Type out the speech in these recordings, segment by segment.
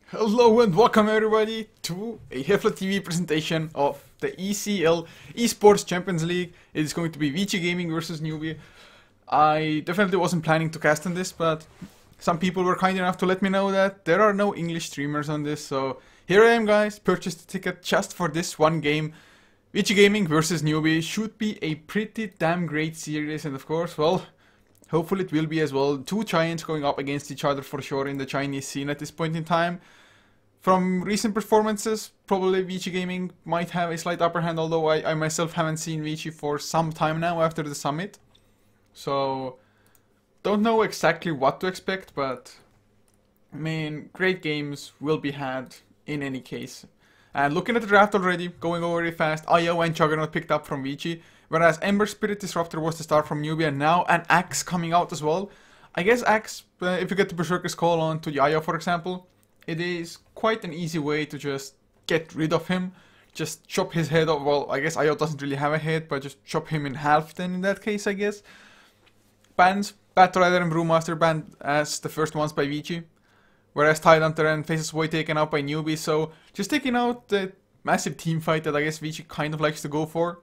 Hello and welcome everybody to a HeflaTV presentation of the ECL Esports Champions League. It is going to be Vici Gaming versus Newbee. I definitely wasn't planning to cast on this, but some people were kind enough to let me know that there are no English streamers on this, so here I am, guys. Purchased a ticket just for this one game. Vici Gaming versus Newbee should be a pretty damn great series, and of course, well, hopefully it will be as well. Two giants going up against each other for sure in the Chinese scene at this point in time. From recent performances, probably Vici Gaming might have a slight upper hand, although I myself haven't seen Vici for some time now after the summit. So, don't know exactly what to expect, but I mean, great games will be had in any case. And looking at the draft already, going over very fast, IO and Juggernaut picked up from Vici, whereas Ember Spirit Disruptor was the start from Newbee, and now an Axe coming out as well. I guess Axe, if you get the Berserker's Call on to the IO, for example, it is quite an easy way to just get rid of him. Just chop his head off. Well, I guess IO doesn't really have a head, but just chop him in half then in that case, I guess. Bans, Batrider and Brewmaster banned as the first ones by Vici. Whereas Tidehunter and Faceless Void taken out by Newbee. So just taking out the massive team fight that I guess Vici kind of likes to go for.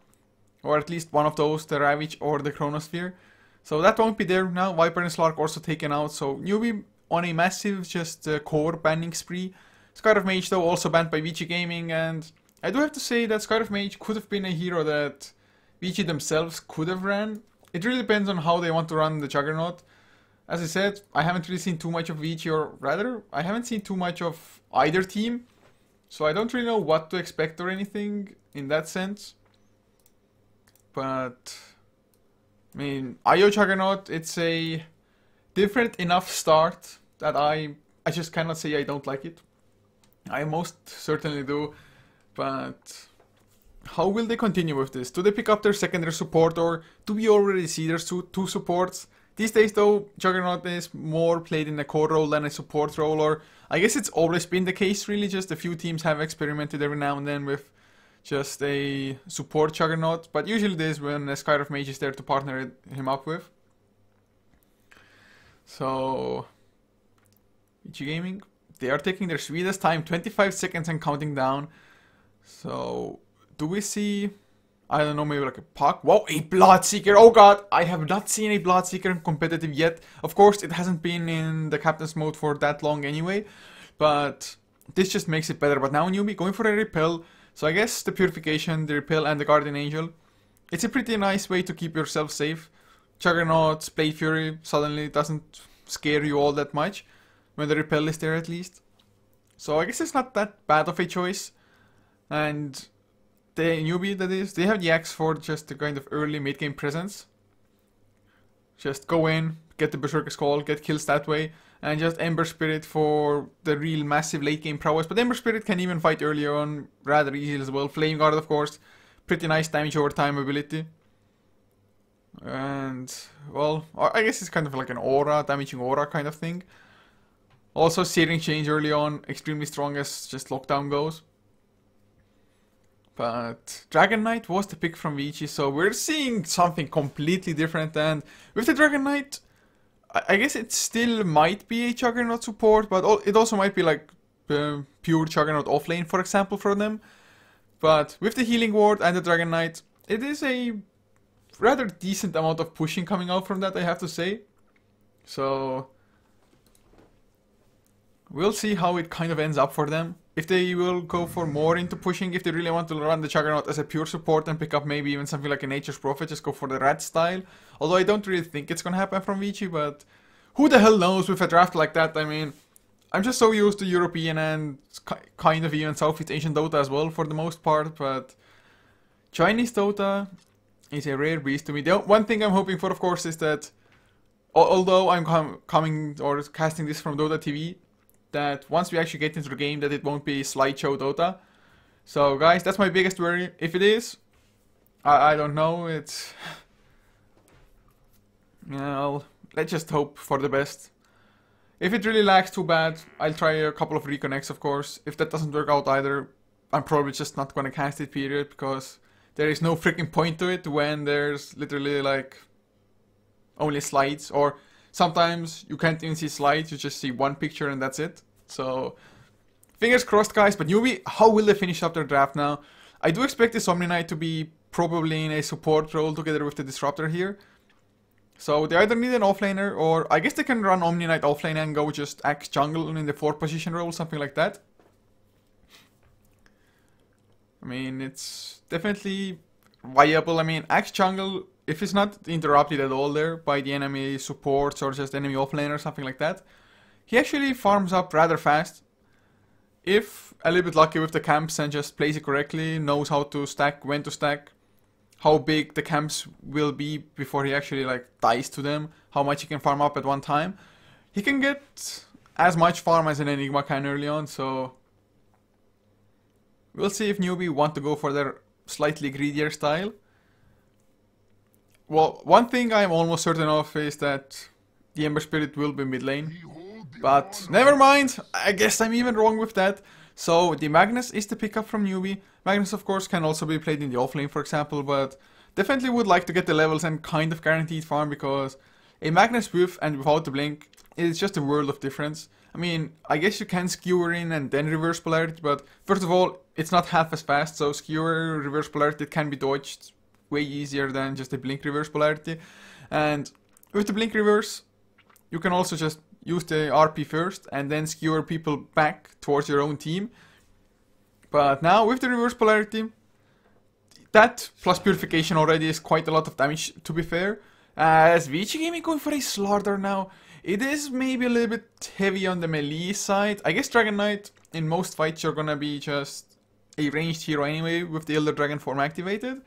Or at least one of those, the Ravage or the Chronosphere. So that won't be there now. Viper and Slark also taken out. So Newbee on a massive just core banning spree. Sky of Mage though also banned by Vici Gaming, and I do have to say that Sky of Mage could have been a hero that Vici themselves could have ran. It really depends on how they want to run the Juggernaut. As I said, I haven't really seen too much of Vici, or rather, I haven't seen too much of either team. So I don't really know what to expect or anything in that sense. But, I mean, IO Juggernaut, it's a different enough start that I just cannot say I don't like it. I most certainly do, but how will they continue with this? Do they pick up their secondary support, or do we already see their two supports? These days though, Juggernaut is more played in a core role than a support role, or I guess it's always been the case really, just a few teams have experimented every now and then with just a support Juggernaut, but usually this is when a Sky of Mage is there to partner him up with. So, Vici Gaming, they are taking their sweetest time, 25 seconds and counting down. So, do we see, I don't know, maybe like a puck? Whoa, a Bloodseeker! Oh god, I have not seen a Bloodseeker in competitive yet. Of course, it hasn't been in the Captain's mode for that long anyway, but this just makes it better. But now Newbee going for a Repel, so I guess the Purification, the Repel and the Guardian Angel, it's a pretty nice way to keep yourself safe. Juggernaut's Blade Fury suddenly doesn't scare you all that much, when the Repel is there at least. So I guess it's not that bad of a choice. And the Newbee, that is, they have the Axe for just the kind of early mid game presence. Just go in, get the Berserker's Call, get kills that way, and just Ember Spirit for the real massive late game prowess. But Ember Spirit can even fight earlier on rather easily as well. Flame Guard, of course, pretty nice damage over time ability. And, well, I guess it's kind of like an aura, damaging aura kind of thing. Also, Searing Change early on, extremely strong as just lockdown goes. But Dragon Knight was the pick from Vici, so we're seeing something completely different. And with the Dragon Knight, I guess it still might be a Juggernaut support, but it also might be like pure Juggernaut offlane, for example, for them. But with the Healing Ward and the Dragon Knight, it is a rather decent amount of pushing coming out from that, I have to say. So we'll see how it kind of ends up for them. If they will go for more into pushing, if they really want to run the Juggernaut as a pure support and pick up maybe even something like a Nature's Prophet, just go for the rat style. Although I don't really think it's gonna happen from Vici, but who the hell knows with a draft like that. I mean, I'm just so used to European and kind of even Southeast Asian Dota as well for the most part, but Chinese Dota is a rare beast to me. The one thing I'm hoping for, of course, is that although I'm coming or casting this from Dota TV, that once we actually get into the game, that it won't be slideshow Dota. So guys, that's my biggest worry. If it is, I don't know. It's, you know, let's just hope for the best. If it really lags too bad, I'll try a couple of reconnects, of course. If that doesn't work out either, I'm probably just not gonna cast it, period, because there is no freaking point to it when there's literally like only slides, or sometimes you can't even see slides, you just see one picture and that's it. So fingers crossed, guys. But Newbee, how will they finish up their draft now? I do expect this Omni Knight to be probably in a support role together with the Disruptor here. So they either need an offlaner, or I guess they can run Omni Knight offlane and go just Axe Jungle in the 4th position role, something like that. I mean, it's definitely viable. I mean, Axe Jungle, if it's not interrupted at all there by the enemy supports or just enemy offlane or something like that, he actually farms up rather fast. If a little bit lucky with the camps and just plays it correctly, knows how to stack, when to stack, how big the camps will be before he actually like dies to them, how much he can farm up at one time, he can get as much farm as an Enigma can early on. So we'll see if Newbee want to go for their slightly greedier style. Well, one thing I'm almost certain of is that the Ember Spirit will be mid lane. But never mind, I guess I'm even wrong with that. So the Magnus is the pickup from Newbee. Magnus, of course, can also be played in the offlane, for example, but definitely would like to get the levels and kind of guaranteed farm, because a Magnus with and without the blink is just a world of difference. I mean, I guess you can skewer in and then reverse polarity, but first of all, it's not half as fast, so skewer, reverse polarity can be dodged way easier than just a blink reverse polarity. And with the blink reverse, you can also just use the RP first and then skewer people back towards your own team. But now with the reverse polarity, that plus purification already is quite a lot of damage, to be fair. As Vici Gaming going for a slaughter now, it is maybe a little bit heavy on the melee side. I guess Dragon Knight, in most fights you're gonna be just a ranged hero anyway with the Elder Dragon form activated.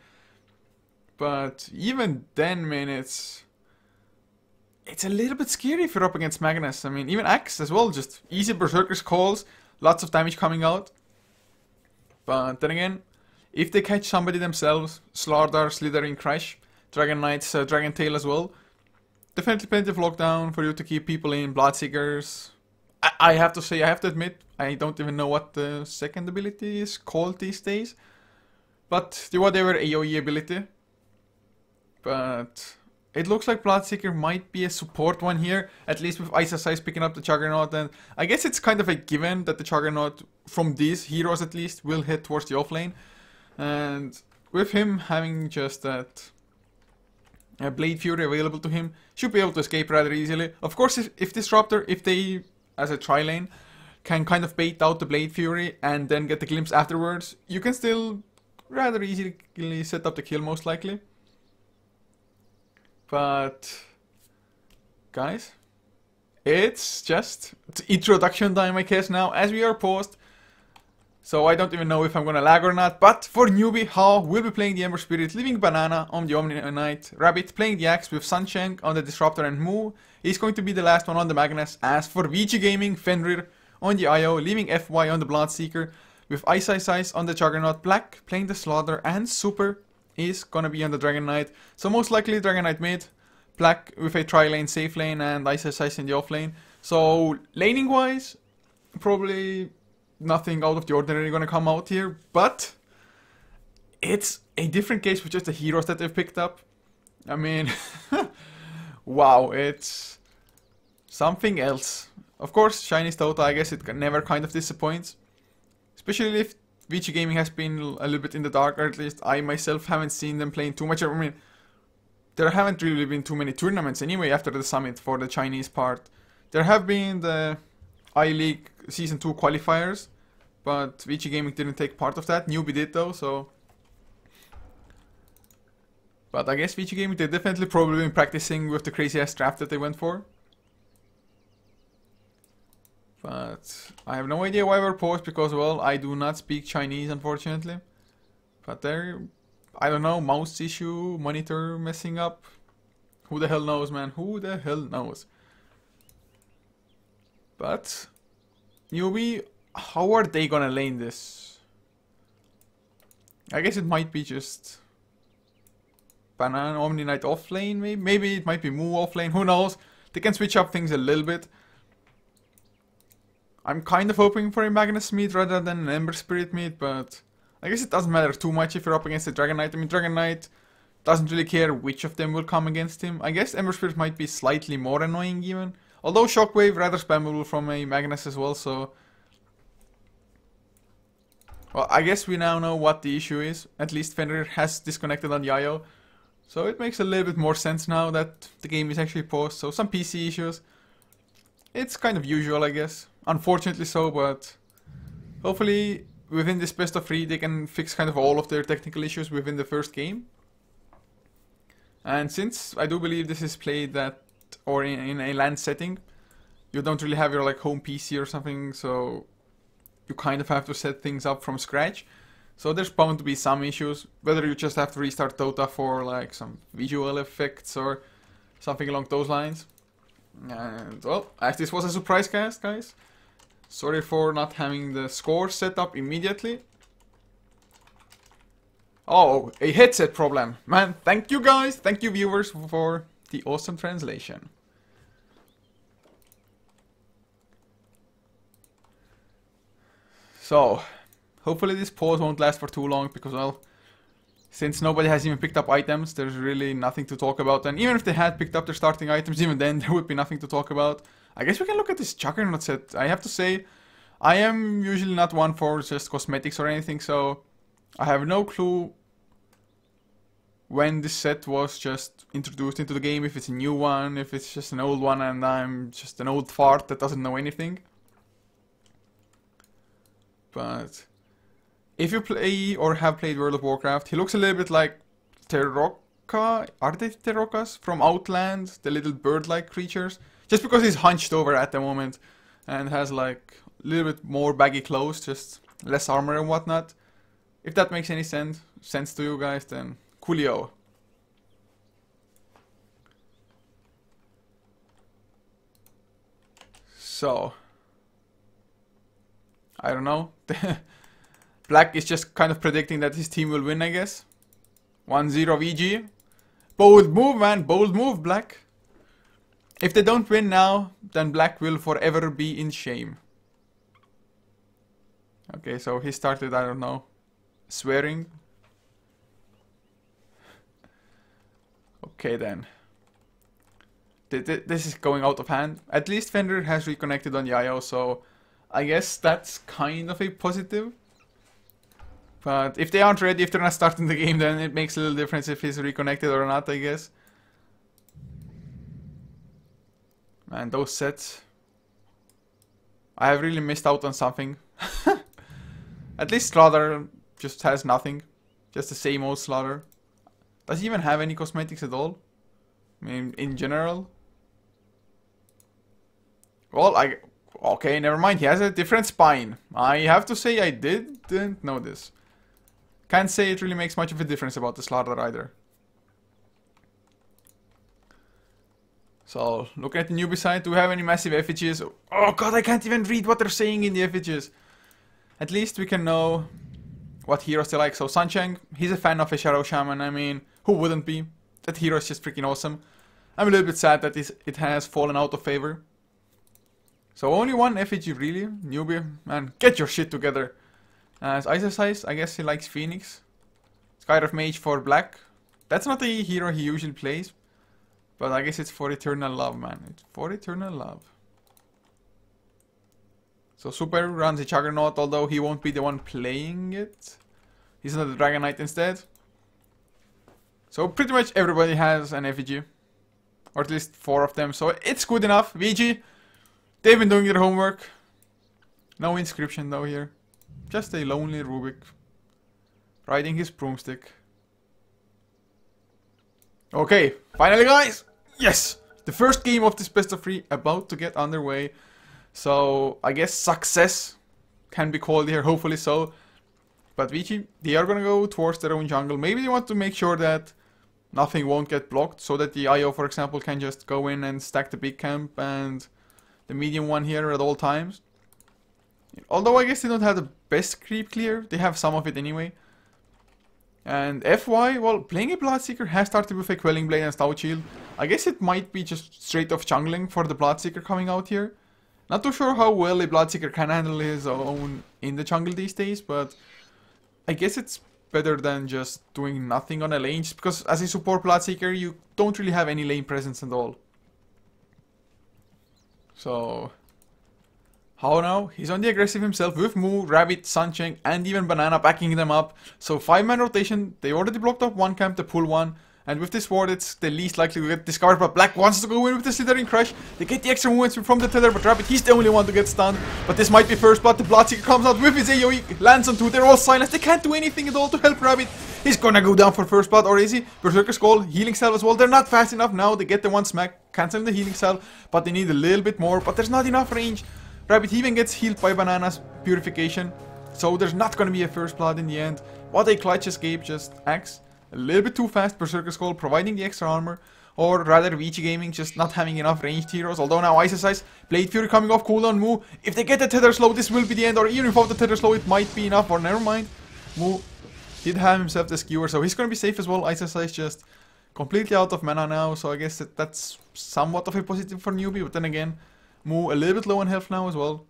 But even then, man, it's a little bit scary if you're up against Magnus. I mean, even Axe as well, just easy Berserker's calls, lots of damage coming out. But then again, if they catch somebody themselves, Slardar, Slithering, Crash, Dragon Knight's Dragon Tail as well, definitely plenty of lockdown for you to keep people in. Bloodseekers. I have to say, I have to admit, I don't even know what the second ability is called these days. But the whatever AoE ability. But it looks like Bloodseeker might be a support one here, at least with Ice picking up the Juggernaut, and I guess it's kind of a given that the Juggernaut, from these heroes at least, will head towards the offlane. And with him having just that Blade Fury available to him, should be able to escape rather easily. Of course, if Disruptor, if they, as a tri-lane, can kind of bait out the Blade Fury and then get the glimpse afterwards, you can still rather easily set up the kill most likely. But guys, it's just introduction time, I guess, now, as we are paused. So I don't even know if I'm gonna lag or not. But for Newbee, Ha will be playing the Ember Spirit, leaving Banana on the Omni Knight, Rabbit playing the Axe with Sunshank on the Disruptor, and Moo is going to be the last one on the Magnus. As for Vici Gaming, Fenrir on the IO, leaving FY on the Bloodseeker, with Ice on the Juggernaut, Black playing the Slaughter, and Super is gonna be on the Dragon Knight. So most likely Dragon Knight mid, Black with a tri-lane safe lane, and Ice in the off lane. So laning wise, probably nothing out of the ordinary gonna come out here, but it's a different case with just the heroes that they've picked up. I mean, wow, it's something else. Of course, shiny Dota, I guess it never kind of disappoints, especially if Vici Gaming has been a little bit in the dark, or at least I myself haven't seen them playing too much. I mean, there haven't really been too many tournaments anyway after the summit for the Chinese part. There have been the I-League Season 2 qualifiers, but Vici Gaming didn't take part of that. Newbee did though, so... But I guess Vici Gaming, they've definitely probably been practicing with the crazy ass draft that they went for. But I have no idea why we're paused, because, well, I do not speak Chinese, unfortunately. But there, I don't know, mouse issue, monitor messing up. Who the hell knows, man? Who the hell knows? But Newbee, how are they gonna lane this? I guess it might be just Banana Omni Knight off lane, maybe? Maybe it might be Moo off lane, who knows? They can switch up things a little bit. I'm kind of hoping for a Magnus mid rather than an Ember Spirit mid, but I guess it doesn't matter too much if you're up against the Dragon Knight. I mean, Dragon Knight doesn't really care which of them will come against him. I guess Ember Spirit might be slightly more annoying even. Although Shockwave rather spammable from a Magnus as well, so... Well, I guess we now know what the issue is. At least Fenrir has disconnected on the IO. So it makes a little bit more sense now that the game is actually paused. So some PC issues. It's kind of usual, I guess. Unfortunately so, but hopefully within this best of 3 they can fix kind of all of their technical issues within the first game. And since I do believe this is played at or in a LAN setting, you don't really have your like home PC or something, so you kind of have to set things up from scratch. So there's bound to be some issues, whether you just have to restart Dota for like some visual effects or something along those lines. And well, as this was a surprise cast, guys, sorry for not having the score set up immediately. Oh, a headset problem. Man, thank you guys, thank you viewers for the awesome translation. So, hopefully this pause won't last for too long, because, well, since nobody has even picked up items, there's really nothing to talk about. And even if they had picked up their starting items, even then there would be nothing to talk about. I guess we can look at this Juggernaut set. I have to say, I am usually not one for just cosmetics or anything, so I have no clue when this set was just introduced into the game, if it's a new one, if it's just an old one and I'm just an old fart that doesn't know anything. But if you play or have played World of Warcraft, he looks a little bit like Terroka. Are they Terrokas from Outland? The little bird-like creatures? Just because he's hunched over at the moment and has like a little bit more baggy clothes, just less armor and whatnot. If that makes any sense to you guys, then coolio. So, I don't know. Black is just kind of predicting that his team will win, I guess. 1-0 VG. Bold move, man. Bold move, Black. If they don't win now, then Black will forever be in shame. Okay, so he started, I don't know, swearing. Okay, then. This is going out of hand. At least Fenrir has reconnected on the IO, so I guess that's kind of a positive. But if they aren't ready, if they're not starting the game, then it makes a little difference if he's reconnected or not, I guess. Man, those sets. I have really missed out on something. At least Slaughter just has nothing. Just the same old Slaughter. Does he even have any cosmetics at all? I mean, in general? Well, okay, never mind. He has a different spine. I have to say I didn't know this. Can't say it really makes much of a difference about the Slaughter either. So, looking at the newbie side, do we have any massive effigies? Oh god, I can't even read what they're saying in the effigies. At least we can know what heroes they like. So, Sunchang, he's a fan of a Shadow Shaman. I mean, who wouldn't be? That hero is just freaking awesome. I'm a little bit sad that it has fallen out of favor. So only one effigy really. Newbie, man, get your shit together. As Ice, I guess he likes Phoenix. Skyriff Mage for Black. That's not a hero he usually plays. But I guess it's for Eternal Love, man. It's for Eternal Love. So Super runs a Juggernaut, although he won't be the one playing it. He's not a Dragon Knight instead. So pretty much everybody has an effigy. Or at least 4 of them. So it's good enough. VG, they've been doing their homework. No inscription though here. Just a lonely Rubik. Riding his broomstick. Okay, finally guys! Yes! The first game of this best of 3 about to get underway. So I guess success can be called here, hopefully so. But Vici, they are gonna go towards their own jungle. Maybe they want to make sure that nothing won't get blocked, so that the IO, for example, can just go in and stack the big camp and the medium one here at all times. Although I guess they don't have the best creep clear, they have some of it anyway. And FY, well, playing a Bloodseeker has started with a Quelling Blade and Stout Shield. I guess it might be just straight off jungling for the Bloodseeker coming out here. Not too sure how well a Bloodseeker can handle his own in the jungle these days, but I guess it's better than just doing nothing on a lane, just because as a support Bloodseeker you don't really have any lane presence at all. So How now? He's on the aggressive himself with Moo, Rabbit, Suncheng, and even Banana backing them up. So 5-man rotation, they already blocked up one camp to pull one. And with this ward, it's the least likely to get discovered, but Black wants to go in with the Slithering Crush. They get the extra movements from the tether, but Rabbit, he's the only one to get stunned. But this might be first blood. The Bloodseeker comes out with his AoE, lands on two, they're all silenced. They can't do anything at all to help Rabbit. He's gonna go down for first blood, or is he? Berserker Skull, healing cell as well. They're not fast enough now. They get the one smack, canceling the healing cell, but they need a little bit more, but there's not enough range. Rabbit even gets healed by Banana's Purification, so there's not gonna be a first blood in the end. What a clutch escape, just Axe. A little bit too fast, Berserker Skull providing the extra armor, or rather Vici Gaming just not having enough ranged heroes, although now Ice Ice, Blade Fury coming off cooldown, Moo, if they get the tether slow, this will be the end, or even without the tether slow, it might be enough, or never mind. Moo did have himself the skewer, so he's gonna be safe as well. Ice Ice just completely out of mana now, so I guess that's somewhat of a positive for Newbee, but then again, Moo a little bit low on health now as well.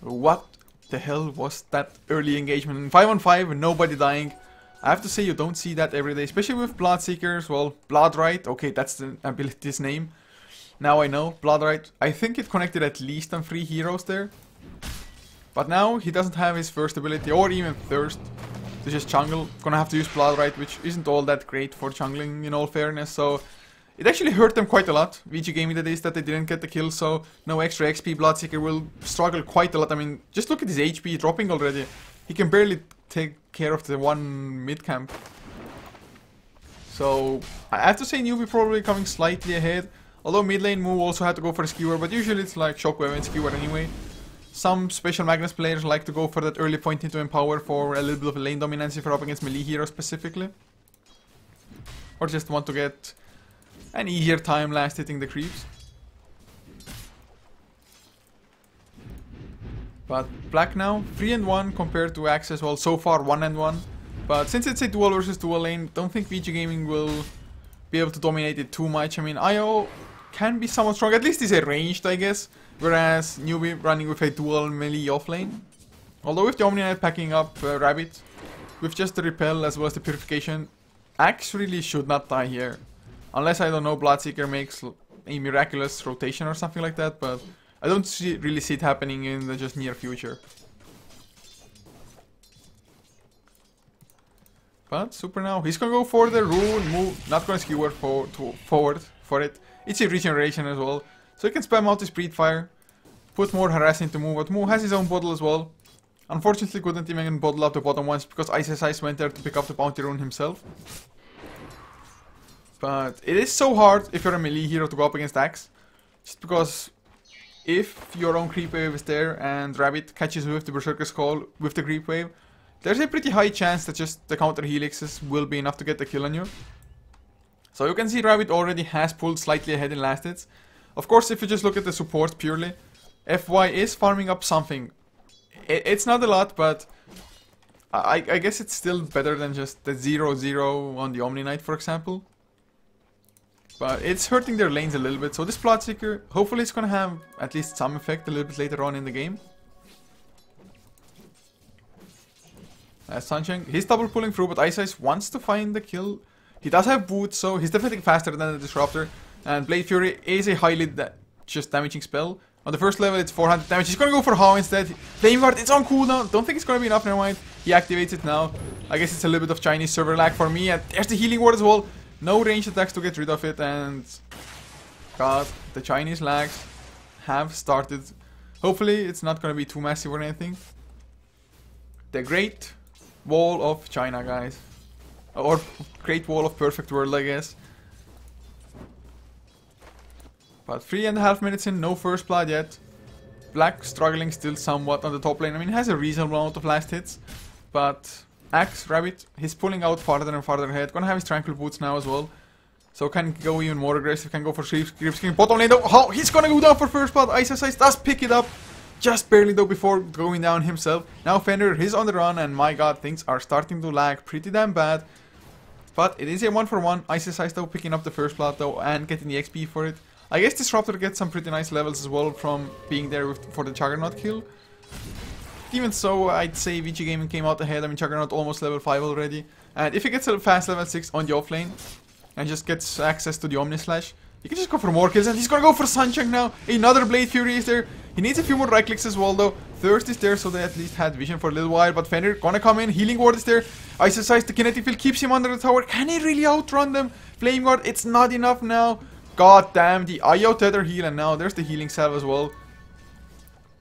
What the hell was that early engagement? 5-on-5 and nobody dying. I have to say, you don't see that every day, especially with Bloodseekers. Well, Bloodright, okay, that's the ability's name. Now I know, Bloodright. I think it connected at least on 3 heroes there. But now he doesn't have his first ability, or even Thirst, to just jungle. Gonna have to use Bloodright, which isn't all that great for jungling, in all fairness. So it actually hurt them quite a lot. Vici Gaming, that is, that they didn't get the kill, so no extra XP. Bloodseeker will struggle quite a lot. I mean, just look at his HP dropping already. He can barely take care of the one mid camp. So I have to say Newbee probably coming slightly ahead. Although mid lane Moo also had to go for a skewer, but usually it's like Shockwave and skewer anyway. Some special Magnus players like to go for that early point into Empower for a little bit of a lane dominance if you're up against melee heroes specifically. Or just want to get an easier time last hitting the creeps. But Black now, 3-1 compared to Axe as well. So far 1-1. But since it's a dual versus dual lane, don't think Vici Gaming will be able to dominate it too much. I mean, IO can be somewhat strong. At least he's a ranged, I guess. Whereas Newbee running with a dual melee offlane. Although with the Omni Knight packing up Rabbit, with just the Repel as well as the Purification, Axe really should not die here. Unless, I don't know, Bloodseeker makes a miraculous rotation or something like that, but I don't really see it happening in the just near future. But Super now, he's gonna go for the rune, move, not gonna skewer forward for it. It's a regeneration as well, so he can spam out his Breed Fire, put more harass into Moo, but Moo has his own bottle as well. Unfortunately couldn't even bottle up the bottom once because Ice went there to pick up the bounty rune himself. But it is so hard if you're a melee hero to go up against Axe, just because if your own creep wave is there and Rabbit catches you with the Berserker Skull with the creep wave, there's a pretty high chance that just the counter helixes will be enough to get the kill on you. So you can see Rabbit already has pulled slightly ahead in last hits. Of course, if you just look at the support purely, FY is farming up something. It's not a lot, but I guess it's still better than just the 0-0 on the Omni Knight, for example. But it's hurting their lanes a little bit, so this Bloodseeker, hopefully it's gonna have at least some effect a little bit later on in the game. Sunshine, he's double pulling through, but Ice wants to find the kill. He does have boots, so he's definitely faster than the Disruptor. And Blade Fury is a highly just damaging spell. On the first level it's 400 damage, he's gonna go for How instead. Flame Guard, it's on cooldown, don't think it's gonna be enough, never mind. He activates it now. I guess it's a little bit of Chinese server lag for me, and there's the healing ward as well. No ranged attacks to get rid of it, and God, the Chinese lags have started. Hopefully it's not gonna be too massive or anything. The Great Wall of China, guys. Or Great Wall of Perfect World, I guess. But 3.5 minutes in, no first blood yet. Black struggling still somewhat on the top lane. I mean, he has a reasonable amount of last hits, but Axe, Rabbit, he's pulling out farther and farther ahead. Gonna have his Tranquil Boots now as well. So can go even more aggressive, can go for Creeps King. Bottom lane though, oh, he's gonna go down for first blood. Ice does pick it up. Just barely though before going down himself. Now Fender, he's on the run, and my god, things are starting to lag pretty damn bad. But it is a 1-for-1. Ice though picking up the first blood though and getting the XP for it. I guess Disruptor gets some pretty nice levels as well from being there for the Juggernaut kill. Even so, I'd say Vici Gaming came out ahead. I mean, Juggernaut almost level 5 already. And if he gets a fast level 6 on the offlane and just gets access to the Omni Slash, he can just go for more kills. And he's gonna go for Sunshine now. Another Blade Fury is there. He needs a few more right clicks as well though. Thirst is there, so they at least had vision for a little while. But Fenrir gonna come in. Healing ward is there. Ice Size, the kinetic field keeps him under the tower. Can he really outrun them? Flame guard, it's not enough now. God damn, the IO tether heal, and now there's the healing salve as well.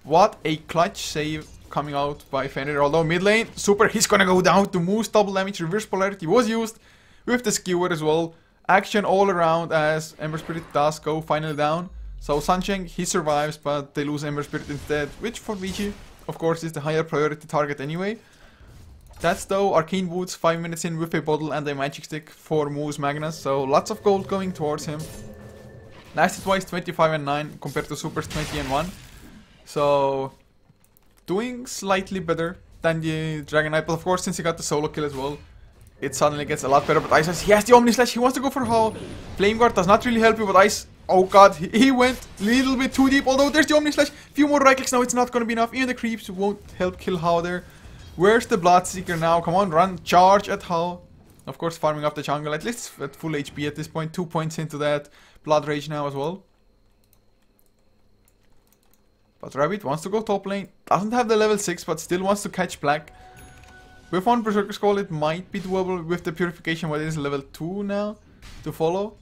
What a clutch save coming out by Fenrir. Although mid lane, super, he's gonna go down to Moose. Double damage, reverse polarity was used with the skewer as well. Action all around as Ember Spirit does go finally down. So Sunshine, he survives, but they lose Ember Spirit instead, which for Vici, of course, is the higher priority target anyway. That's though Arcane Boots 5 minutes in with a bottle and a magic stick for Moose Magnus, so lots of gold going towards him. Lasted twice 25 and 9 compared to Super's 20 and 1. So doing slightly better than the Dragon Knight, but of course since he got the solo kill as well, it suddenly gets a lot better. But Ice says he has the Omni Slash, he wants to go for how. Flame Guard does not really help you, but Ice, oh god, he went a little bit too deep, although there's the Omni Slash. Few more right clicks now, it's not going to be enough. Even the creeps won't help kill How there. Where's the Bloodseeker now? Come on, run, charge at How. Of course, farming up the jungle, at least at full HP at this point. 2 points into that Blood Rage now as well. But Rabbit wants to go top lane. Doesn't have the level 6, but still wants to catch Black. With one Berserker Skull, it might be doable with the Purification, but it is level 2 now to follow.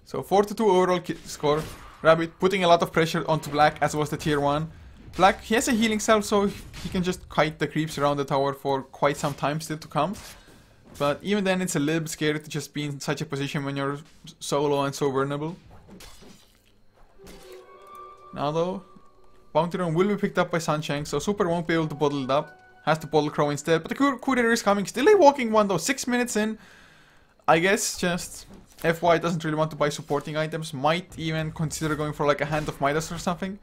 So 4-2 overall score. Rabbit putting a lot of pressure onto Black, as was the tier 1. Black, he has a healing salve, so he can just kite the creeps around the tower for quite some time still to come. But even then, it's a little bit scary to just be in such a position when you're solo and so vulnerable. Now though, Bounty Rune will be picked up by Sunshine, so Super won't be able to bottle it up. Has to bottle Crow instead, but the courier is coming. Still a walking one though, 6 minutes in. I guess just FY doesn't really want to buy supporting items. Might even consider going for like a Hand of Midas or something.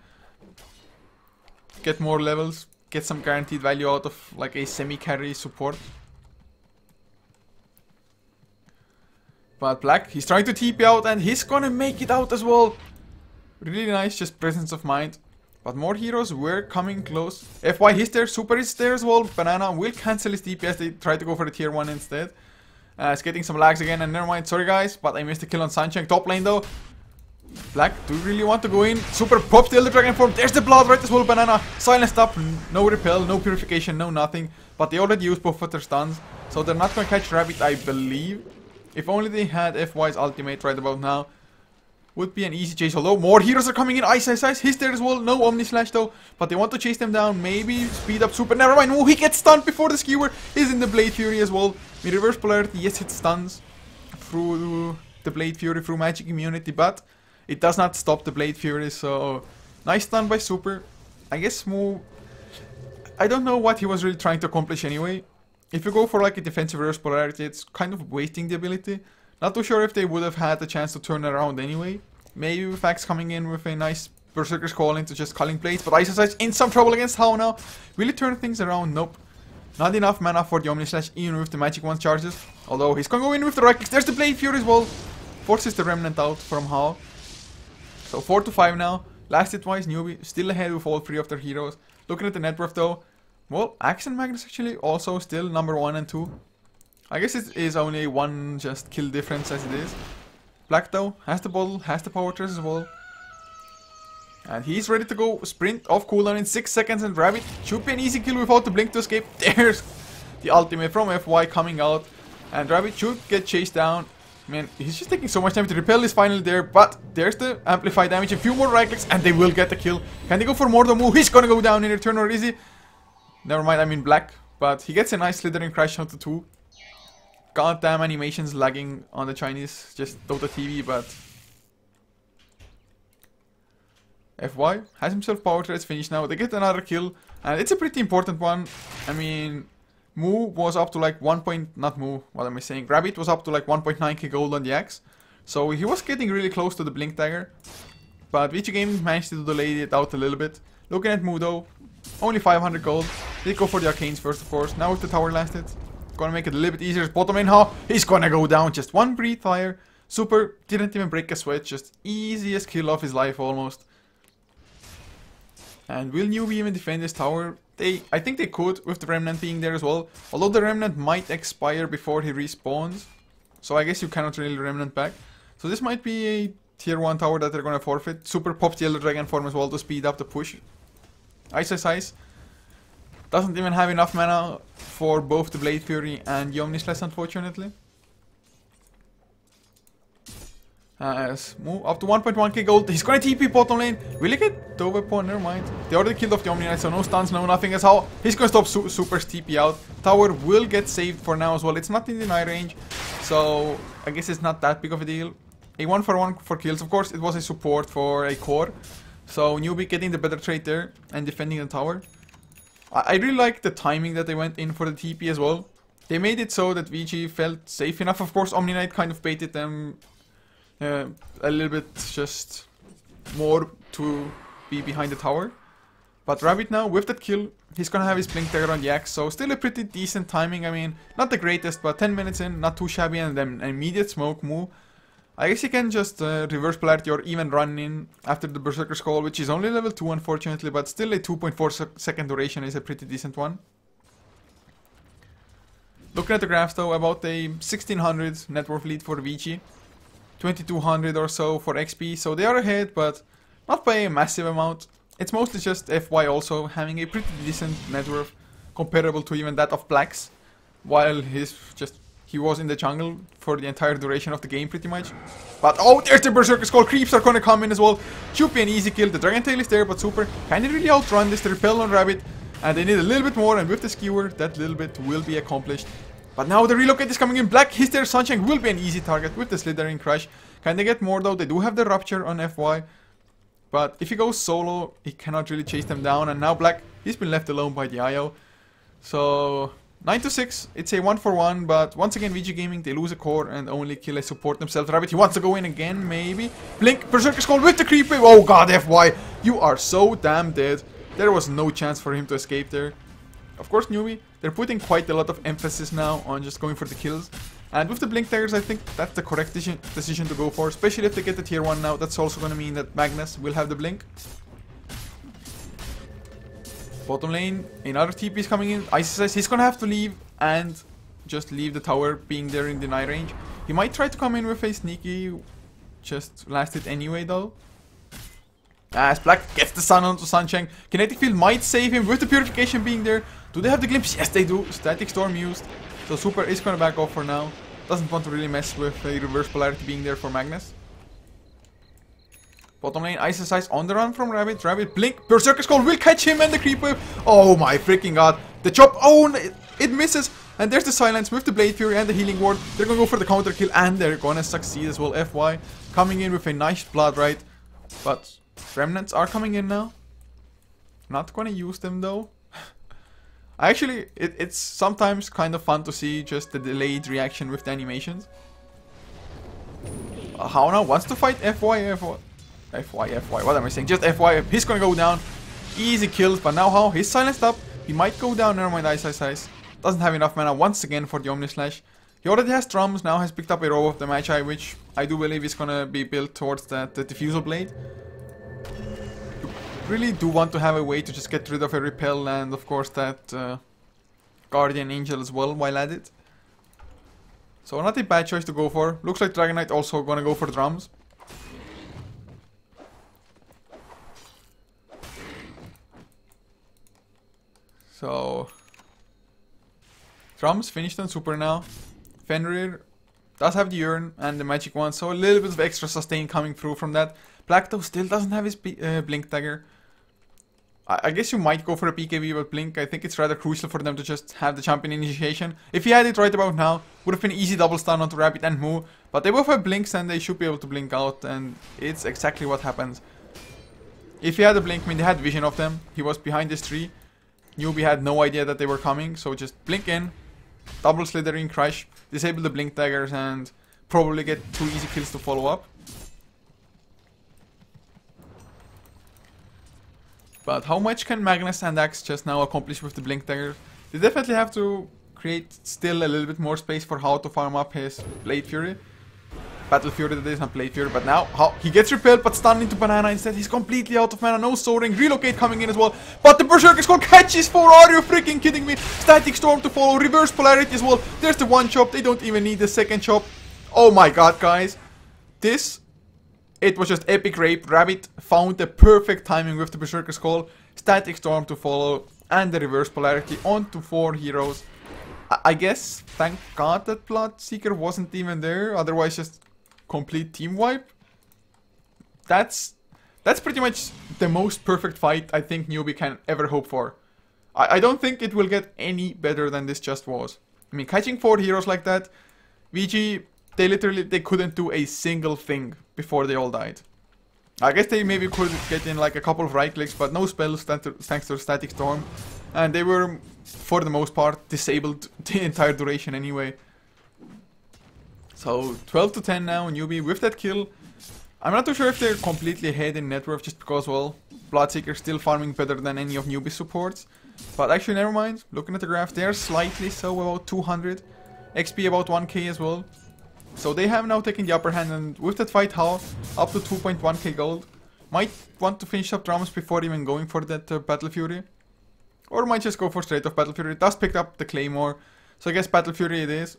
Get more levels, get some guaranteed value out of like a semi-carry support. But Black, he's trying to TP out and he's gonna make it out as well. Really nice, just presence of mind. But more heroes were coming close. FY, he's there, Super is there as well. Banana will cancel his TP as they try to go for the tier 1 instead. It's getting some lags again, and never mind, sorry guys, but I missed the kill on Sunshine. Top lane though. Black, do you really want to go in? Super pops the Elder Dragon form. There's the blood right as well, Banana. Silenced up, no repel, no purification, no nothing. But they already used both of their stuns, so they're not going to catch Rabbit, I believe. If only they had FY's ultimate right about now. Would be an easy chase, although more heroes are coming in. Ice, he's there as well. No Omni Slash though, but they want to chase them down. Maybe speed up Super. Never mind. Oh, he gets stunned before the skewer is in the Blade Fury as well. With reverse polarity, yes, it stuns through the Blade Fury through magic immunity, but it does not stop the Blade Fury. So nice stun by Super. I guess Moo, I don't know what he was really trying to accomplish anyway. If you go for like a defensive reverse polarity, it's kind of wasting the ability. Not too sure if they would have had the chance to turn around anyway. Maybe with Axe coming in with a nice Berserker's Call into just Culling Blades. But Ice is in some trouble against How now. Will he turn things around? Nope. Not enough mana for the Omni Slash, even with the Magic Wand charges. Although he's gonna go in with the right clicks. There's the Blade Fury as well. Forces the Remnant out from How. So 4-5 now. Lasted twice, Newbee still ahead with all 3 of their heroes. Looking at the net worth though. Well, Axe and Magnus actually also still number 1 and 2. I guess it is only one just kill difference as it is. Black though has the bottle, has the power trace as well. And he's ready to go sprint off cooldown in 6 seconds, and Rabbit should be an easy kill without the blink to escape. There's the ultimate from FY coming out. And Rabbit should get chased down. Man, he's just taking so much time to repel is finally there, but there's the amplified damage. A few more right clicks and they will get the kill. Can they go for more? The move, he's gonna go down in return, or is he? Never mind, I mean Black. But he gets a nice slithering crash onto 2. Goddamn animations lagging on the Chinese, just Dota TV, but FY has himself power trace finished now. They get another kill, and it's a pretty important one. I mean, Moo was up to like not Moo, what am I saying? Rabbit was up to like 1.9k gold on the axe, so he was getting really close to the Blink Dagger. But Vici Gaming managed to delay it out a little bit. Looking at Moo though, only 500 gold. They go for the Arcanes first, of course. Now with the tower lasted. Gonna make it a little bit easier. Bottom lane, How he's gonna go down. Just one breathe fire. Super didn't even break a sweat. Just easiest kill of his life almost. And will Newbee even defend this tower? I think they could with the Remnant being there as well. Although the Remnant might expire before he respawns. So I guess you cannot really Remnant back. So this might be a tier 1 tower that they're gonna forfeit. Super pops the Yellow Dragon form as well to speed up the push. Ice doesn't even have enough mana for both the Blade Fury and the Omnislash, unfortunately. Move up to 1.1k gold. He's gonna TP bottom lane. Will he get the weapon? Never mind. They already killed off the Omni Knight, so no stuns, no nothing. As how he's gonna stop Super's TP out. Tower will get saved for now as well. It's not in deny range, so I guess it's not that big of a deal. A 1-for-1 for kills. Of course, it was a support for a core. So Newbee getting the better trade there and defending the tower. I really like the timing that they went in for the TP as well. They made it so that Vici felt safe enough. Of course, Omni Knight kind of baited them a little bit just more to be behind the tower. But Rabbit now, with that kill, he's gonna have his Blink Dagger on the axe. So still a pretty decent timing. I mean, not the greatest, but 10 minutes in, not too shabby. And then an immediate smoke move. I guess you can just reverse polarity or even run in after the Berserker's Call, which is only level 2 unfortunately, but still a 2.4 second duration is a pretty decent one. Looking at the graphs though, about a 1600 net worth lead for Vici, 2200 or so for XP, so they are ahead, but not by a massive amount. It's mostly just FY also having a pretty decent net worth, comparable to even that of Black's, while he was in the jungle for the entire duration of the game pretty much. But oh, there's the Berserker Skull. Creeps are gonna come in as well. Should be an easy kill. The Dragon Tail is there, but Super can really outrun this. The repel on Rabbit, and they need a little bit more, and with the skewer, that little bit will be accomplished. But now the relocate is coming in. Black, he's there. Sunshine will be an easy target with the Slithering Crush. Can they get more though? They do have the Rupture on FY. But if he goes solo, he cannot really chase them down. And now Black, he's been left alone by the IO. So 9-6, it's a 1-for-1, but once again VG Gaming, they lose a core and only kill a support themselves. Rabbit, he wants to go in again, maybe. Blink, Berserker Skull with the creep wave. Oh god, FY, you are so damn dead. There was no chance for him to escape there. Of course, Newbee, they're putting quite a lot of emphasis now on just going for the kills. And with the Blink Daggers, I think that's the correct decision to go for, especially if they get the tier 1 now. That's also going to mean that Magnus will have the Blink. Bottom lane, another TP is coming in. Ice says he's gonna have to leave and just leave the tower being there in deny range. He might try to come in with a sneaky, just last it anyway though. As Black gets the sun onto Sunshine. Kinetic Field might save him with the Purification being there. Do they have the Glimpse? Yes they do. Static Storm used. So Super is gonna back off for now. Doesn't want to really mess with a reverse polarity being there for Magnus. Bottom lane, Ice on the run from Rabbit. Rabbit, Blink, Berserker Skull will catch him and the Creep Wave. Oh my freaking god. The chop, oh, it misses. And there's the Silence with the Blade Fury and the Healing Ward. They're gonna go for the counter kill and they're gonna succeed as well. FY coming in with a nice Blood Right. But Remnants are coming in now. Not gonna use them though. Actually, it's sometimes kind of fun to see just the delayed reaction with the animations. How now wants to fight FY. What am I saying? Just FY. He's gonna go down. Easy kills, but now how? He's silenced up. He might go down. Never mind, Ice. Doesn't have enough mana once again for the Omnislash. He already has drums, now has picked up a row of the Magi, which I do believe is gonna be built towards that the Diffusal Blade. You really do want to have a way to just get rid of a Repel and of course that Guardian Angel as well while at it. So not a bad choice to go for. Looks like Dragon Knight also gonna go for drums. So, drums finished on Super now. Fenrir does have the Urn and the Magic Wand, so a little bit of extra sustain coming through from that. Black though still doesn't have his Blink Dagger. I guess you might go for a PKV, but Blink, I think it's rather crucial for them to just have the Champion Initiation. If he had it right about now, would have been easy double stun onto Rabbit and Moo. But they both have Blinks and they should be able to blink out, and it's exactly what happens. If he had a Blink, I mean they had vision of them, he was behind this tree. Newbee had no idea that they were coming, so just blink in, double Slithering Crush, disable the Blink Daggers and probably get 2 easy kills to follow up. But how much can Magnus and Axe just now accomplish with the Blink Daggers? They definitely have to create still a little bit more space for how to farm up his Blade Fury. Battle Fury that is, not Blade Fury, but now how he gets repelled but stunned into Banana instead. He's completely out of mana, no soaring, relocate coming in as well. But the Berserker Skull catches 4, are you freaking kidding me? Static Storm to follow, reverse polarity as well. There's the one chop, they don't even need the second chop. Oh my god guys. This It was just epic rape. Rabbit found the perfect timing with the Berserker's Call, Static Storm to follow, and the reverse polarity onto 4 heroes. I guess, thank God that Bloodseeker wasn't even there, otherwise just complete team wipe. That's pretty much the most perfect fight I think Newbee can ever hope for. I don't think it will get any better than this just was. I mean, catching 4 heroes like that, Vici, they couldn't do a single thing before they all died. I guess they maybe could get in like a couple of right clicks, but no spells thanks to Static Storm. And they were, for the most part, disabled the entire duration anyway. So 12 to 10 now, Newbee with that kill. I'm not too sure if they're completely ahead in net worth just because, well, Bloodseeker still farming better than any of Newbee's supports. But actually, never mind. Looking at the graph, they're slightly so, about 200. XP about 1k as well. So they have now taken the upper hand, and with that fight, Hao up to 2.1k gold. Might want to finish up drums before even going for that Battle Fury. Or might just go for straight off Battle Fury. It does pick up the Claymore, so I guess Battle Fury it is.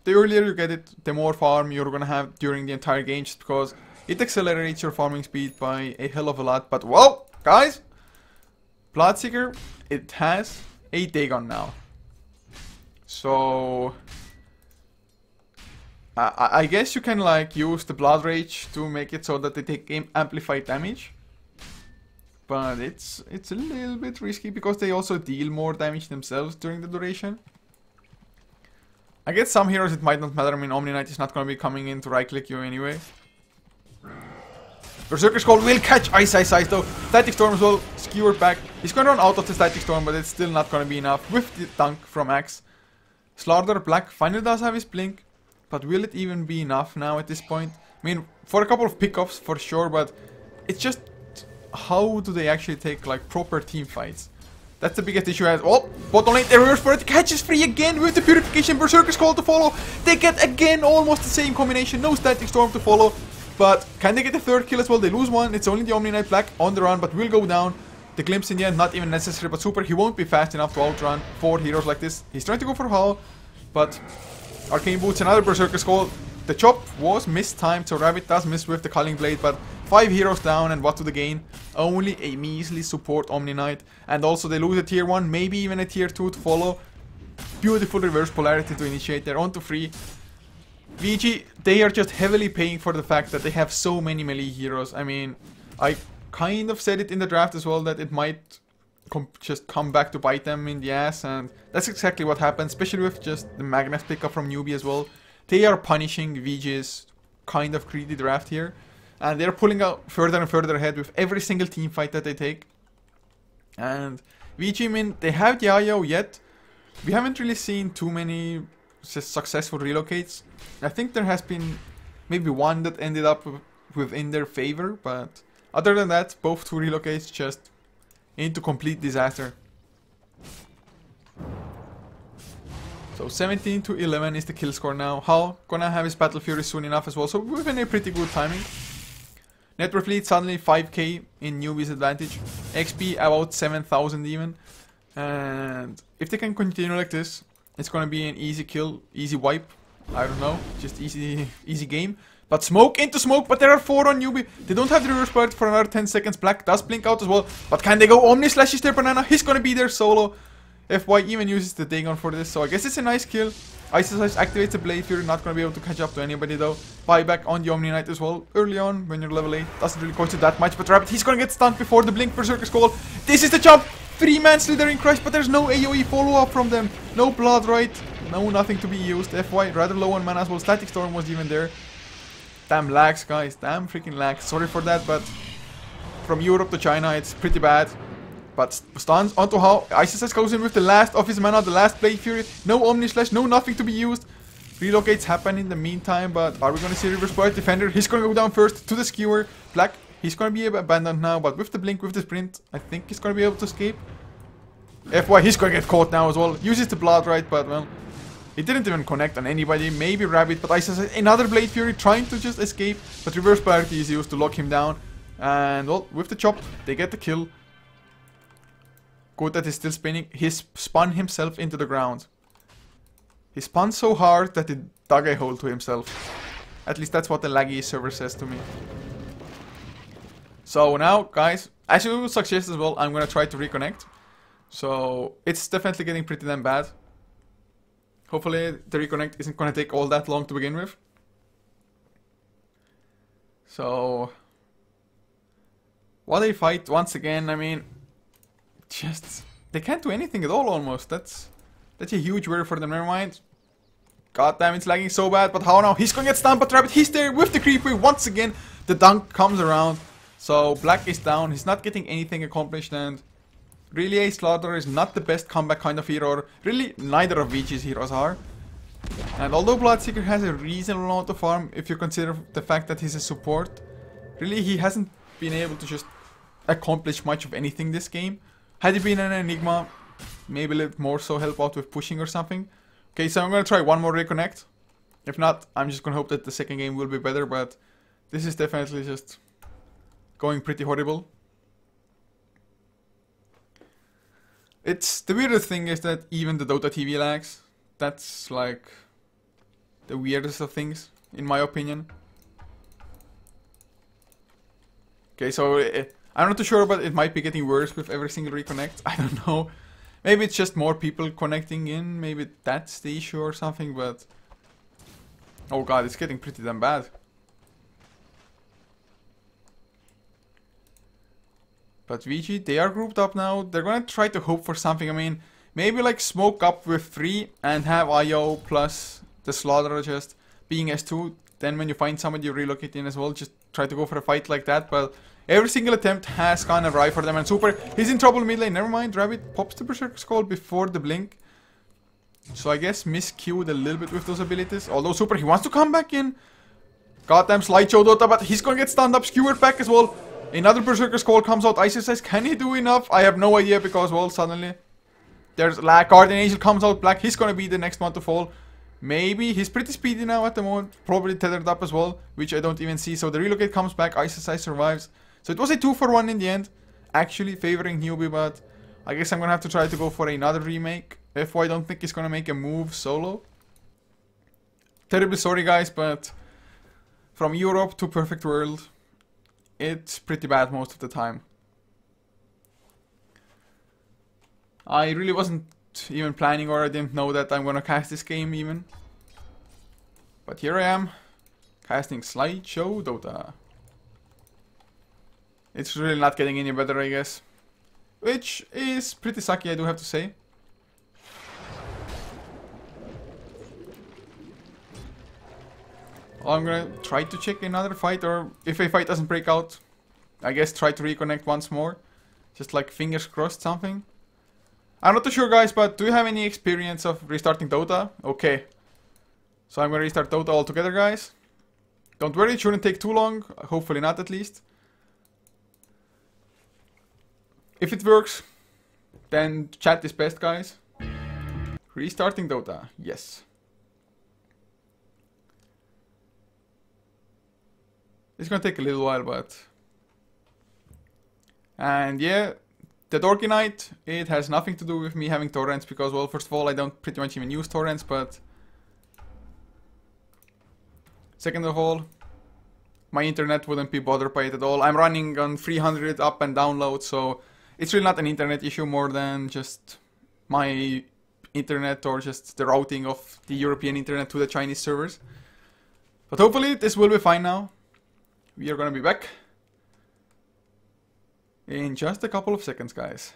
The earlier you get it, the more farm you're gonna have during the entire game, just because it accelerates your farming speed by a hell of a lot. But whoa, guys! Bloodseeker, it has a Dagon now. So I guess you can like use the Blood Rage to make it so that they take amplified damage. But it's a little bit risky because they also deal more damage themselves during the duration. I guess some heroes it might not matter. I mean, Omni Knight is not going to be coming in to right click you anyway. Berserker's Call will catch Ice though. Static Storm as well, skewered back. He's going to run out of the Static Storm, but it's still not going to be enough with the dunk from Axe. Slaughter Black finally does have his blink, but will it even be enough now at this point? I mean, for a couple of pickups for sure, but it's just how do they actually take like proper team fights? That's the biggest issue. As oh, bottom lane, the reverse for it catches free again with the Purification. Berserker's Call to follow. They get again almost the same combination. No Static Storm to follow. But can they get the third kill as well? They lose one. It's only the Omni Knight Black on the run, but will go down. The glimpse in the end, not even necessary, but super. He won't be fast enough to outrun 4 heroes like this. He's trying to go for Hao, but Arcane Boots, another Berserker's Call. The chop was mistimed, so Rabbit does miss with the Culling Blade, but 5 heroes down, and what do they gain? Only a measly support Omni Knight. And also they lose a tier 1, maybe even a tier 2 to follow. Beautiful reverse polarity to initiate. They're on to 3. Vici, they are just heavily paying for the fact that they have so many melee heroes. I mean, I kind of said it in the draft as well that it might just come back to bite them in the ass, and that's exactly what happened, especially with just the Magnus pickup from Newbee as well. They are punishing Vici's kind of greedy draft here, and they're pulling out further and further ahead with every single team fight that they take. And Vici, I mean, they have the IO yet. We haven't really seen too many successful relocates. I think there has been maybe one that ended up within their favor, but other than that, both 2 relocates just into complete disaster. So 17 to 11 is the kill score now. Hao gonna have his Battle Fury soon enough as well, so within a pretty good timing. Net worth lead suddenly 5k in Newbee's advantage. XP about 7,000 even. And if they can continue like this, it's gonna be an easy kill, easy wipe. I don't know, just easy game. But smoke into smoke, but there are 4 on Newbee. They don't have the reverse part for another 10 seconds. Black does blink out as well. But can they go? Omni slashes their banana. He's gonna be there solo. FY even uses the Dagon for this, so I guess it's a nice kill. Ice activates the Blade Fury, not gonna be able to catch up to anybody though. Buyback on the Omni Knight as well. Early on, when you're level 8, doesn't really cost you that much. But Rabbit, he's gonna get stunned before the blink Berserker's Call. This is the jump! 3-man Slithering Crush, but there's no AoE follow-up from them. No Blood Right, no nothing to be used. FY rather low on mana as well. Static Storm was even there. Damn lags, guys. Damn freaking lags. Sorry for that, but from Europe to China, it's pretty bad. But stuns onto Hao. Isis goes in with the last of his mana, the last Blade Fury. No Omni Slash, no nothing to be used. Relocates happen in the meantime, but are we going to see Reverse Polarity Defender? He's going to go down first to the Skewer. Black, he's going to be abandoned now, but with the blink, with the sprint, I think he's going to be able to escape. FY, he's going to get caught now as well. Uses the Blood Right, but well, it didn't even connect on anybody. Maybe Rabbit, but Isis another Blade Fury trying to just escape. But Reverse Polarity is used to lock him down. And well, with the chop, they get the kill. Good that he's still spinning. He spun himself into the ground. He spun so hard that it dug a hole to himself. At least that's what the laggy server says to me. So now, guys, as you suggest as well, I'm gonna try to reconnect. So it's definitely getting pretty damn bad. Hopefully the reconnect isn't gonna take all that long to begin with. So while they fight once again, I mean, just they can't do anything at all almost. That's a huge worry for them. Never mind. God damn, it's lagging so bad. But how now? He's gonna get stunned, but Rabbit, he's there with the creep wave once again. The dunk comes around. So Black is down. He's not getting anything accomplished, and really a Slaughter is not the best comeback kind of hero. Or really, neither of Vici's heroes are. And although Bloodseeker has a reasonable amount of farm, if you consider the fact that he's a support, really he hasn't been able to just accomplish much of anything this game. Had he been an Enigma, maybe a little more so help out with pushing or something. Okay, so I'm gonna try one more reconnect. If not, I'm just gonna hope that the second game will be better, but this is definitely just going pretty horrible. It's the weirdest thing is that even the Dota TV lags. That's like the weirdest of things, in my opinion. Okay, so I'm not too sure, but it might be getting worse with every single reconnect. I don't know. Maybe it's just more people connecting in. Maybe that's the issue or something, but oh god, it's getting pretty damn bad. But Vici, they are grouped up now. They're gonna try to hope for something. I mean, maybe like smoke up with 3 and have IO plus the Slaughter just being S2. Then when you find somebody you relocate in as well, just try to go for a fight like that. But every single attempt has gone awry for them. And Super, he's in trouble mid lane. Never mind, Rabbit pops the Berserker Skull before the blink. So I guess miscued a little bit with those abilities. Although Super, he wants to come back in. Goddamn slideshow Dota, but he's gonna get stunned up, skewered back as well. Another Berserker Skull comes out. Isis says, can he do enough? I have no idea because, well, suddenly there's lag. Guardian Angel comes out Black. He's gonna be the next one to fall. Maybe. He's pretty speedy now at the moment. Probably tethered up as well, which I don't even see. So the relocate comes back. Isis survives. So it was a 2-for-1 in the end. Actually favoring Newbee, but I guess I'm gonna have to try to go for another remake. FY don't think he's gonna make a move solo. Terribly sorry guys, but from Europe to Perfect World, it's pretty bad most of the time. I really wasn't even planning, or I didn't know that I'm gonna cast this game even. But here I am, casting Slideshow Dota. It's really not getting any better, I guess. Which is pretty sucky, I do have to say. Well, I'm gonna try to check another fight, or if a fight doesn't break out, I guess try to reconnect once more. Just like fingers crossed something. I'm not too sure guys, but do you have any experience of restarting Dota? Okay. So I'm gonna restart Dota altogether guys. Don't worry, it shouldn't take too long. Hopefully not at least. If it works, then chat is best guys. Restarting Dota, yes. It's gonna take a little while, but... And yeah, the Dorky Knight, it has nothing to do with me having torrents, because, well, first of all, I don't pretty much even use torrents, but... Second of all, my internet wouldn't be bothered by it at all. I'm running on 300 up and download, so it's really not an internet issue more than just my internet or just the routing of the European internet to the Chinese servers. But hopefully this will be fine now. We are gonna be back in just a couple of seconds, guys.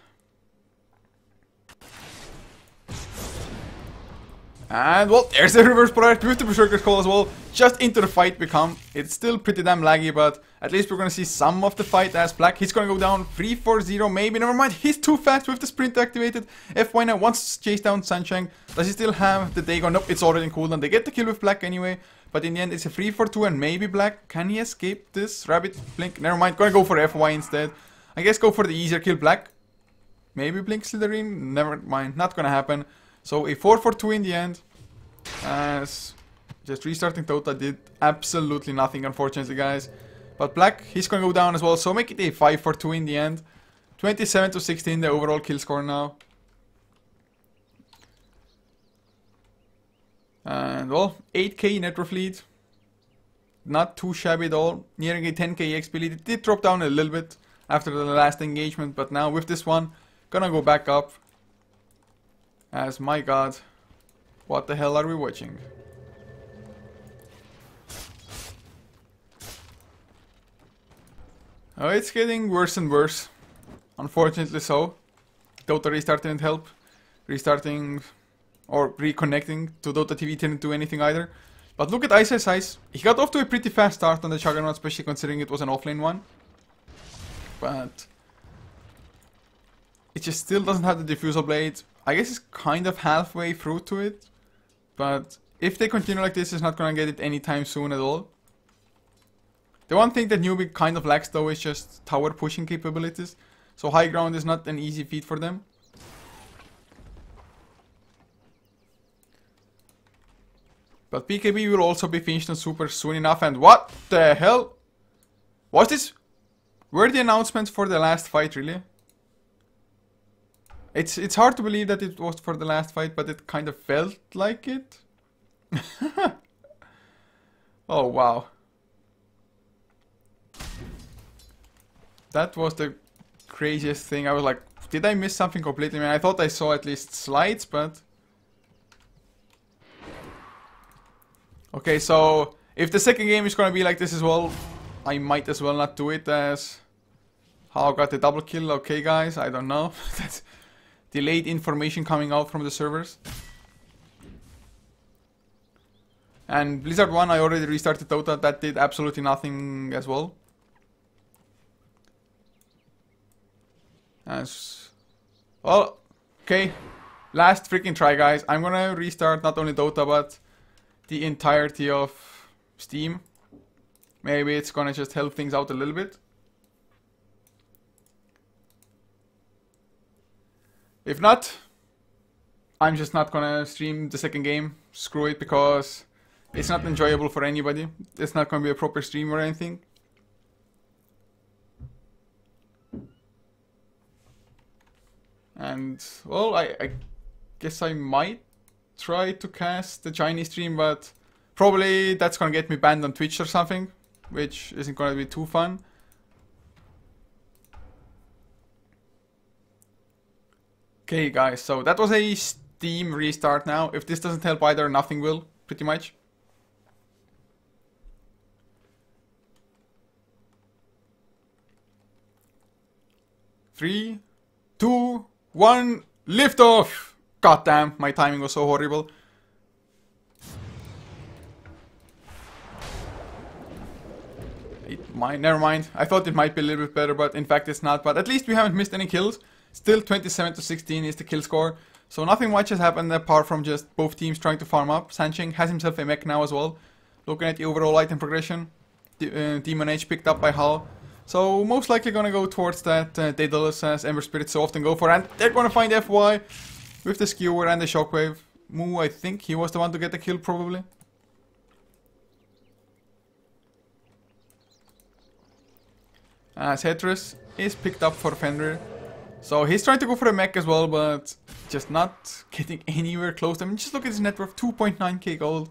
And well, there's the reverse polarity with the Berserker's Call as well. Just into the fight we come. It's still pretty damn laggy, but at least we're gonna see some of the fight as Black. He's gonna go down 3-4-0, maybe. Never mind, he's too fast with the sprint activated. FY now wants to chase down Sunshine. Does he still have the Dagon? Nope, it's already in cooldown. They get the kill with Black anyway. But in the end, it's a 3-4-2 and maybe Black. Can he escape this? Rabbit, Blink. Never mind, gonna go for FY instead. I guess go for the easier kill. Black. Maybe Blink Slytherin. Never mind, not gonna happen. So a 4-4-2 in the end. As just restarting Dota did absolutely nothing, unfortunately, guys. But Black, he's gonna go down as well. So make it a 5-4-2 in the end. 27-16, the overall kill score now. And well, 8k net worth lead. not too shabby at all. Nearing a 10k XP lead. It did drop down a little bit after the last engagement, but now with this one, gonna go back up. As my god, what the hell are we watching? Oh, it's getting worse and worse. Unfortunately so. Dota restart didn't help. Restarting or reconnecting to Dota TV didn't do anything either. But look at Ice. He got off to a pretty fast start on the Juggernaut, especially considering it was an offlane one. But it just still doesn't have the Diffusal Blade. I guess it's kind of halfway through to it. But if they continue like this, it's not gonna get it anytime soon at all. The one thing that Newbee kind of lacks though is just tower pushing capabilities. So high ground is not an easy feat for them. But BKB will also be finished on super soon enough. And what the hell? Was this? Were the announcements for the last fight really? It's hard to believe that it was for the last fight, but it kind of felt like it. Oh wow. That was the craziest thing. I was like, did I miss something completely? I mean, I thought I saw at least slides, but... Okay, so if the second game is gonna be like this as well, I might as well not do it as... How I got the double kill? Okay guys, I don't know. That's delayed information coming out from the servers. And Blizzard 1, I already restarted Dota. That did absolutely nothing as well. Well, okay. Last freaking try, guys. I'm gonna restart not only Dota, but the entirety of Steam. Maybe it's gonna just help things out a little bit. If not, I'm just not gonna stream the second game. Screw it, because it's not enjoyable for anybody. It's not gonna be a proper stream or anything. And, well, I guess I might try to cast the Chinese stream, but probably that's gonna get me banned on Twitch or something, which isn't gonna be too fun. Okay guys, so that was a Steam restart now. If this doesn't help either, nothing will, pretty much. Three, 2, 1, lift off! God damn, my timing was so horrible. Never mind. I thought it might be a little bit better, but in fact it's not. But at least we haven't missed any kills. Still 27 to 16 is the kill score. So nothing much has happened apart from just both teams trying to farm up. Sancheng has himself a mech now as well. Looking at the overall item progression, Demon Age picked up by Hal. So most likely gonna go towards that Daedalus, as Ember Spirits so often go for. And they're gonna find FY with the Skewer and the Shockwave. Moo, I think he was the one to get the kill probably. As Hetrus is picked up for Fenrir. So he's trying to go for a mech as well, but just not getting anywhere close. I mean, just look at his net worth, 2.9k gold.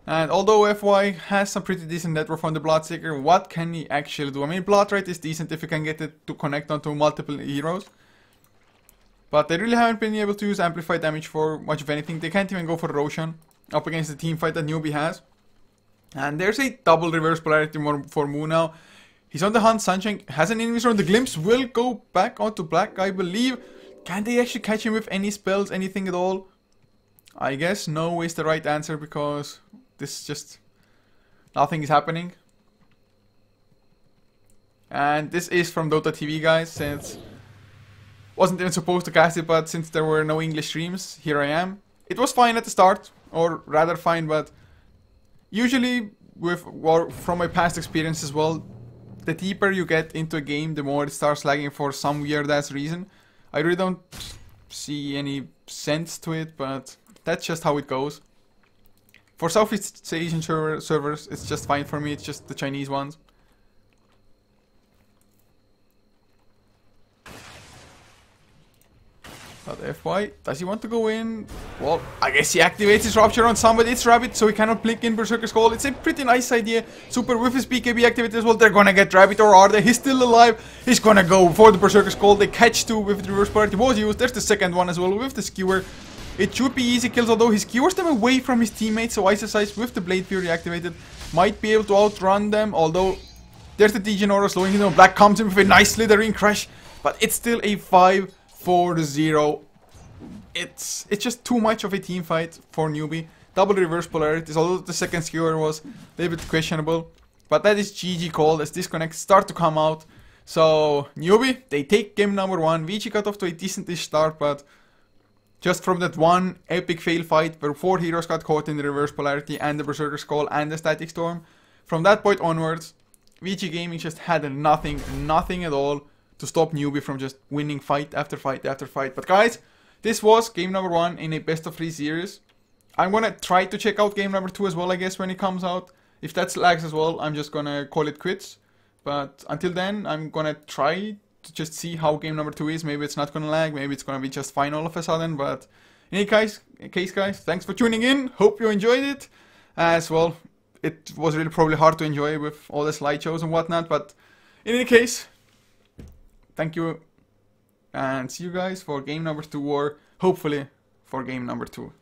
And although FY has some pretty decent net worth on the Bloodseeker, what can he actually do? I mean, Blood Rate is decent if you can get it to connect onto multiple heroes. But they really haven't been able to use Amplified Damage for much of anything. They can't even go for Roshan up against the team fight that Newbee has. And there's a double reverse polarity for Moo now. He's on the hunt. Sancheng has an Invisor, and the Glimpse will go back onto black, I believe. Can they actually catch him with any spells, anything at all? I guess no is the right answer, because this just... nothing is happening. And this is from Dota TV, guys, since... wasn't even supposed to cast it, but since there were no English streams, here I am. It was fine at the start, or rather fine, but... usually, from my past experience as well, the deeper you get into a game, the more it starts lagging for some weird ass reason. I really don't see any sense to it, but that's just how it goes. For Southeast Asian servers, it's just fine for me, it's just the Chinese ones. But FY, does he want to go in? Well, I guess he activates his Rupture on somebody. It's Rabbit, so he cannot blink in Berserker's Call. It's a pretty nice idea. Super with his BKB activated as well. They're gonna get Rabbit, or are they? He's still alive. He's gonna go for the Berserker's Call. They catch two with the reverse polarity. Was used. There's the second one as well with the Skewer. It should be easy kills, although he skewers them away from his teammates. So Ice with the Blade Fury activated might be able to outrun them, although there's the Degeneron slowing him down. Black comes in with a nice Slithering Crash, but it's still a 5-4-0. It's just too much of a team fight for Newbee. Double reverse polarities, although the second skewer was a little bit questionable. But that is GG called as disconnects start to come out. So Newbee, they take game number 1. Vici got off to a decentish start, but just from that one epic fail fight where 4 heroes got caught in the reverse polarity and the Berserker's Call and the Static Storm, from that point onwards, Vici Gaming just had nothing at all to stop Newbee from just winning fight after fight after fight. But guys, this was game number 1 in a best of 3 series. I'm gonna try to check out game number 2 as well, I guess, when it comes out. If that lags as well, I'm just gonna call it quits. But until then, I'm gonna try to just see how game number 2 is. Maybe it's not gonna lag, maybe it's gonna be just fine all of a sudden. But in any case, guys, thanks for tuning in. Hope you enjoyed it. As well, it was really probably hard to enjoy with all the slideshows and whatnot. But in any case, thank you. And see you guys for game number 2, or hopefully for game number 2.